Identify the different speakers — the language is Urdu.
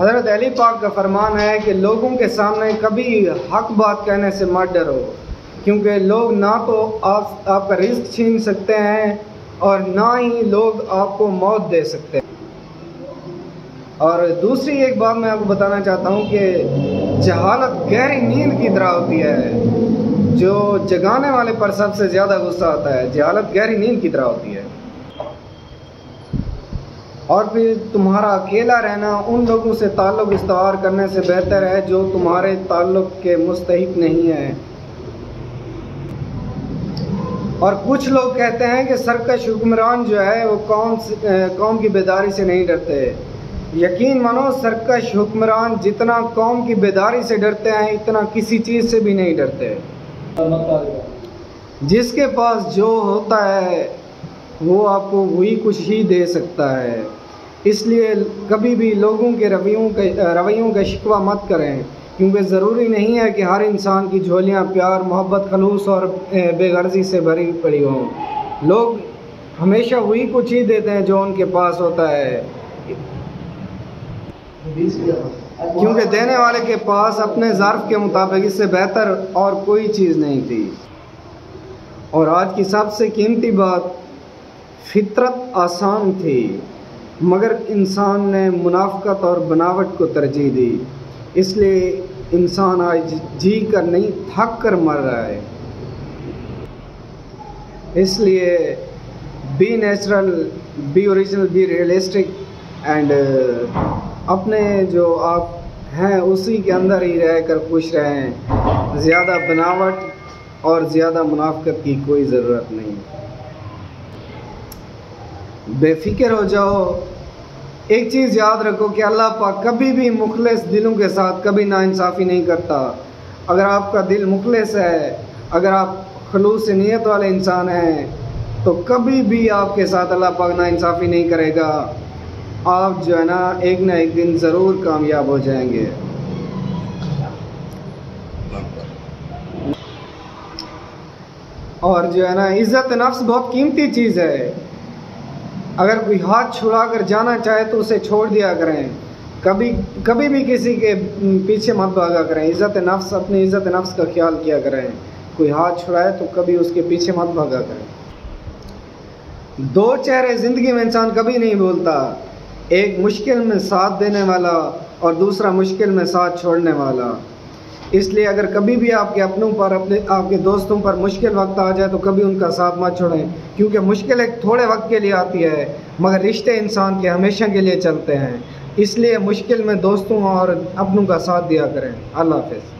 Speaker 1: حضرت علی پاک کا فرمان ہے کہ لوگوں کے سامنے کبھی حق بات کہنے سے مت ڈرو، کیونکہ لوگ نہ تو آپ کا رزق چھین سکتے ہیں اور نہ ہی لوگ آپ کو موت دے سکتے ہیں۔ اور دوسری ایک بات میں آپ کو بتانا چاہتا ہوں کہ جہالت گہری نیند کی طرح ہوتی ہے، جو جگانے والے پر سب سے زیادہ غصہ آتا ہے۔ جہالت گہری نیند کی طرح ہوتی ہے، اور پھر تمہارا اکیلا رہنا ان لوگوں سے تعلق استوار کرنے سے بہتر ہے جو تمہارے تعلق کے مستحق نہیں ہیں۔ اور کچھ لوگ کہتے ہیں کہ سرکش حکمران جو ہے وہ قوم کی بیداری سے نہیں ڈرتے۔ یقین مانو، سرکش حکمران جتنا قوم کی بیداری سے ڈرتے ہیں اتنا کسی چیز سے بھی نہیں ڈرتے۔ جس کے پاس جو ہوتا ہے وہ آپ کو وہی کچھ ہی دے سکتا ہے، اس لیے کبھی بھی لوگوں کے رویوں کا شکوہ مت کریں، کیونکہ ضروری نہیں ہے کہ ہر انسان کی جھولیاں پیار، محبت، خلوص اور بے غرضی سے بھری پڑی ہوں۔ لوگ ہمیشہ وہی کچھ ہی دیتے ہیں جو ان کے پاس ہوتا ہے، کیونکہ دینے والے کے پاس اپنے ظرف کے مطابق اس سے بہتر اور کوئی چیز نہیں تھی۔ اور آج کی سب سے قیمتی بات، فطرت آسان تھی مگر انسان نے منافقت اور بناوٹ کو ترجیح دی، اس لیے انسان آج جی کر نہیں تھک کر مر رہا ہے۔ اس لیے be natural, be original, be realistic and اپنے جو آپ ہیں اسی کے اندر ہی رہ کر خوش رہیں۔ زیادہ بناوٹ اور زیادہ منافقت کی کوئی ضرورت نہیں۔ بے فکر ہو جاؤ۔ ایک چیز یاد رکھو کہ اللہ پاک کبھی بھی مخلص دلوں کے ساتھ کبھی ناانصافی نہیں کرتا۔ اگر آپ کا دل مخلص ہے، اگر آپ خلوص نیت والے انسان ہیں، تو کبھی بھی آپ کے ساتھ اللہ پاک ناانصافی نہیں کرے گا۔ آپ جو ہے نا ایک نہ ایک دن ضرور کامیاب ہو جائیں گے۔ اور جو ہے نا عزت نفس بہت قیمتی چیز ہے۔ اگر کوئی ہاتھ چھڑا کر جانا چاہے تو اسے چھوڑ دیا کریں، کبھی بھی کسی کے پیچھے مت بھاگا کریں۔ عزت نفس، اپنی عزت نفس کا خیال کیا کریں۔ کوئی ہاتھ چھڑائے تو کبھی اس کے پیچھے مت بھاگا کریں۔ دو چہرے زندگی میں انسان کبھی نہیں بولتا، ایک مشکل میں ساتھ دینے والا اور دوسرا مشکل میں ساتھ چھوڑنے والا۔ اس لیے اگر کبھی بھی آپ کے اپنوں پر، آپ کے دوستوں پر مشکل وقت آ جائے تو کبھی ان کا ساتھ مت چھوڑیں، کیونکہ مشکل ایک تھوڑے وقت کے لیے آتی ہے مگر رشتے انسان کے ہمیشہ کے لیے چلتے ہیں۔ اس لیے مشکل میں دوستوں اور اپنوں کا ساتھ دیا کریں۔ اللہ حافظ۔